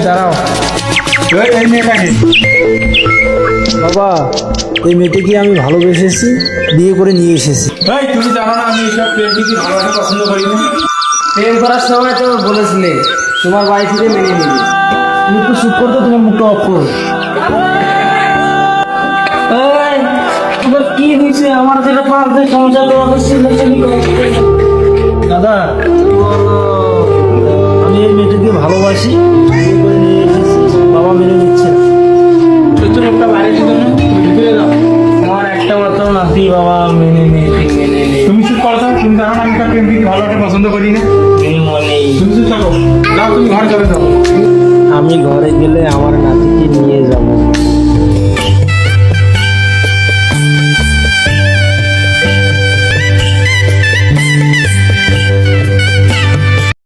দাঁড়াও। এই মেয়েটাকে বাবা, এই মেয়েটিকে আমি ভালোবেসেছি, বিয়ে করে নিয়ে এসেছি। তুমি জানো না আমি এসব প্রেম প্রীতি ভালোবাসা পছন্দ করি না। প্রেম করার সময় তো বলেছিলে তোমার বাড়ি থেকে মেনে নেবে। তুমি একটু চুপ করতে, তোমার মুখটা অফ করো। কি হয়েছে? আমার যেটা পাল্টে সমস্যা দাদা, আমি এই মেয়েটিকে ভালোবাসি, বিয়ে করে নিয়ে এসেছি, বাবা মেনে নিচ্ছে। তোর একটা বাড়ি ছিল না, ভিতরে যাও। আমার একটা মাত্র নাতি, বাবা মেনে নেই। তুমি চুপ করো তো, তুমি জানো না আমি তার প্রেম প্রীতি ভালোবাসা পছন্দ করি না। তুমি চুপ থাকো, যাও তুমি ঘরে চলে যাও। আমি ঘরে গেলে আমার নাতিকে নিয়ে